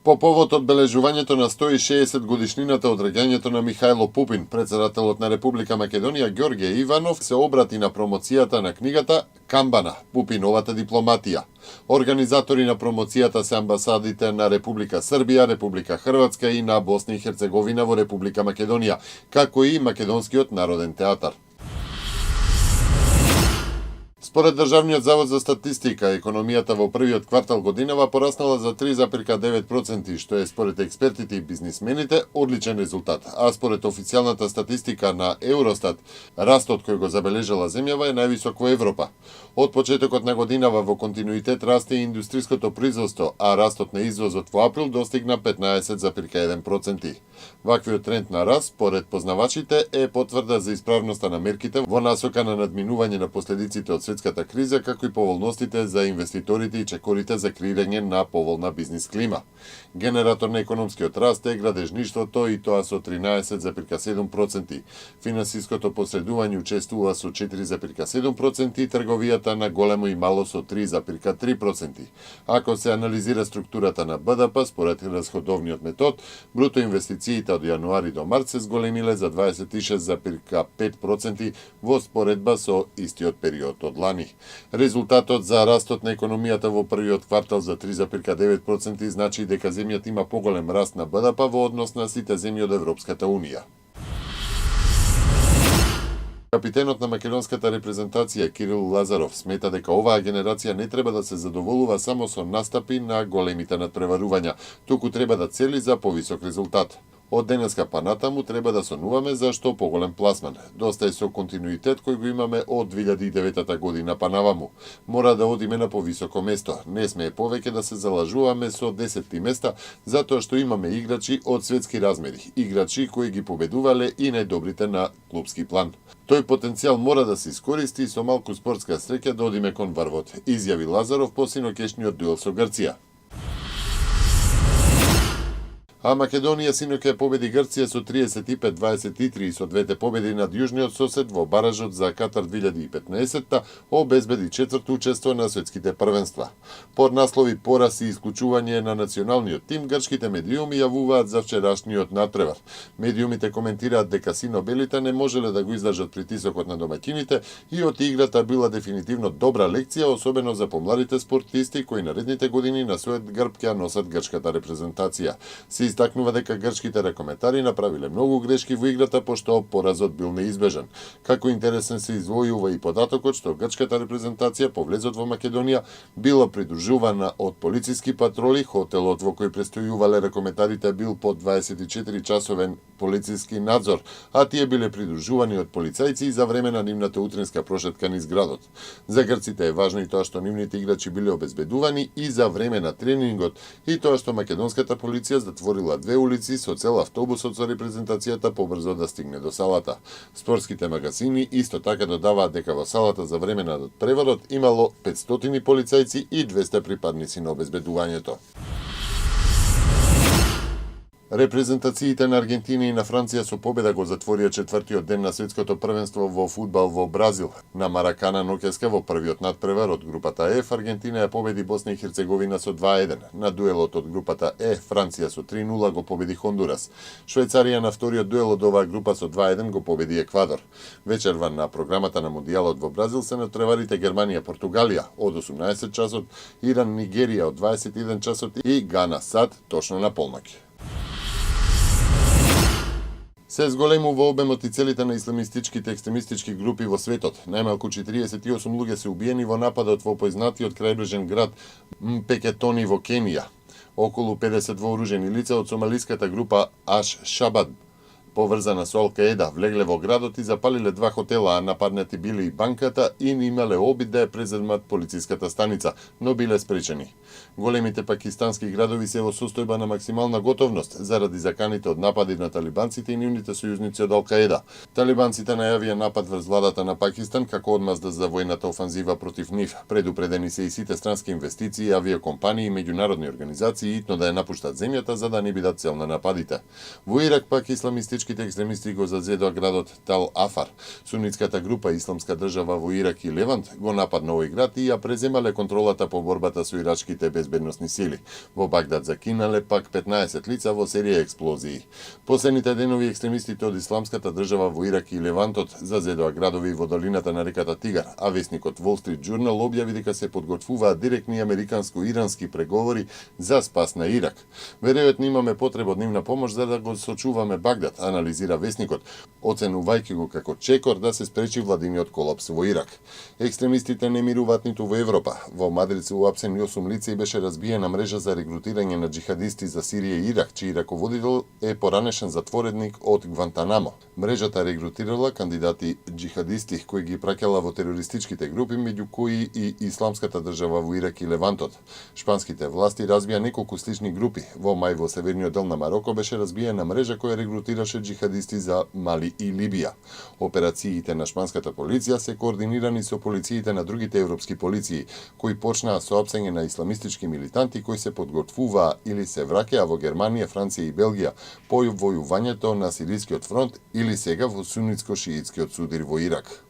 По повод одбележувањето на 160 годишнината од раѓањето на Михајло Пупин, председателот на Република Македонија Ѓорѓе Иванов се обрати на промоцијата на книгата Камбана, Пупиновата дипломатија. Организатори на промоцијата се амбасадите на Република Србија, Република Хрватска и на Босна и Херцеговина во Република Македонија, како и Македонскиот народен театар. Според Државниот завод за статистика, економијата во првиот квартал годинава пораснала за 3,9%, што е според експертите и бизнисмените одличен резултат, а според официјалната статистика на Евростат, растот кој го забележала земјава е највисок во Европа. Од почетокот на годинава во континуитет расте и индустриското производство, а растот на извозот во април достигна 15,1%. Ваквиот тренд на раст, според познавачите, е потврда за исправноста на мерките во насока на надминување на последиците од светската криза, како и поволностите за инвеститорите и чекорите за креирање на поволна бизнис клима. Генератор на економскиот раст е градежништвото и тоа со 13,7%. Финансиското посредување учествува со 4,7% и трговијата на големо и мало со 3,3%. Ако се анализира структурата на БДП според расходовниот метод, бруто инвестициите од јануари до март се зголемиле за 26,5% во споредба со истиот период од лани. Резултатот за растот на економијата во првиот квартал за 3,9% значи дека земјата има поголем раст на БДП во однос на сите земји од Европската Унија. Капитенот на македонската репрезентација Кирил Лазаров смета дека оваа генерација не треба да се задоволува само со настапи на големите надпреварувања, туку треба да цели за повисок резултат. Од денеска па натаму треба да сонуваме за што поголем пласман. Доста е со континуитет кој го имаме од 2009 година па наваму. Мора да одиме на повисоко место. Не сме повеќе да се залажуваме со 10-ти места, затоа што имаме играчи од светски размери, играчи кои ги победувале и најдобрите на клупски план. Тој потенцијал мора да се искористи и со малку спортска среќа да одиме кон врвот, изјави Лазаров по синокешниот дуел со Грција. А Македонија синоќа победи Грција со 35-23 со двете победи над јужниот сосед во баражот за Катар 2015-та обезбеди четврто учество на светските првенства. Под наслови пораз и исклучување на националниот тим, грчките медиуми јавуваат за вчерашниот натпревар. Медиумите коментираат дека сино-белите не можеле да го издржат притисокот на домаќините и од играта била дефинитивно добра лекција, особено за помладите спортисти кои наредните години на својот грб ќе носат грчката репрезентација. Истакнува дека грчките ракометари направиле многу грешки во играта, пошто поразот бил неизбежен. Како интересен се издвојува и податокот што грчката репрезентација по влезот во Македонија била придружувана од полициски патроли, хотелот во кој престојувале ракометарите бил под 24-часовен полициски надзор, а тие биле придружувани од полицајци за време на нивната утринска прошетка низ градот. За грците е важно и тоа што нивните играчи биле обезбедувани и за време на тренингот и тоа што македонската полиција затворила две улици со цел автобусот со репрезентацијата побрзо да стигне до салата. Спортските магазини исто така додаваат дека во салата за време на преварот имало 500 полицајци и 200 припадници на обезбедувањето. Репрезентациите на Аргентина и на Франција со победа го затворија четвртиот ден на светското првенство во фудбал во Бразил. На Маракана ноќеска во првиот надпревар од групата F, Аргентина ја победи Босна и Херцеговина со 2:1. На дуелот од групата Е, Франција со 3:0 го победи Хондурас. Швајцарија на вториот дуел од оваа група со 2:1 го победи Еквадор. Вечерва на програмата на Мундијалот во Бразил се надпреварите Германија, Португалија од 18 часот, Иран, Нигерија од 21 часот и Гана САД точно на полноќ. Се зголемува обемот и целите на исламистичките екстремистички групи во светот. Најмалку 48 луѓе се убиени во нападот во познатиот крајбрежен град Мпекетони во Кенија. Околу 50 вооружени лица од сомалиската група Аш-Шабаб, поврзана со Ал-Каеда, влегле во градот и запалиле два хотела, а нападнати биле и банката и имале обид да ја преземат полициската станица, но биле спречени. Големите пакистански градови се во состојба на максимална готовност заради заканите од напади на талибанците и нивните сојузници од Ал-Каеда. Талибанците најавија напад врз владата на Пакистан како одмазда за војната офанзива против нив. Предупредени се и сите странски инвестиции, авиокомпании и меѓународни организации итно да ја напуштат земјата за да не бидат цел на нападите. Во Ирак пак исламистичките екстремисти го зазедоа градот Тал Афар. Сунитската група Исламска држава во Ирак и Левант го нападна овој град и ја преземале контролата по борбата со ирачките ираčките безбедносни сили. Во Багдад закинале пак 15 лица во серија експлозии. Последните денови екстремистите од Исламската држава во Ирак и Левантот зазедоа градови во долината на реката Тигар, а весникот Wall Street Journal објави дека се подготвуваат директни американско-ирански преговори за спас на Ирак. Веројатно имаме потреба од нивна помош за да го сочуваме Багдад, анализира весникот, оценувајќи го како чекор да се спречи владиниот колапс во Ирак. Екстремистите не мируваат ниту во Европа. Во Мадрид се уапсени 8 лица и беше разбиена мрежа за регрутирање на джихадисти за Сирија и Ирак, чиј раководител е поранешен затворник од Гвантанамо. Мрежата регрутирала кандидати джихадисти кои ги праќала во терористичките групи, меѓу кои и Исламската држава во Ирак и Левантот. Шпанските власти разбија неколку слични групи. Во мај во северниот дел на Мароко беше разбиена мрежа која регрутираше джихадисти за Мали и Либија. Операциите на шпанската полиција се координирани со полициите на другите европски полиции, кои почнаа со апсење на исламистички милитанти кои се подготвуваа или се враќаа во Германија, Франција и Белгија по војувањето на Сирискиот фронт или сега во сунитско-шиитскиот судир во Ирак.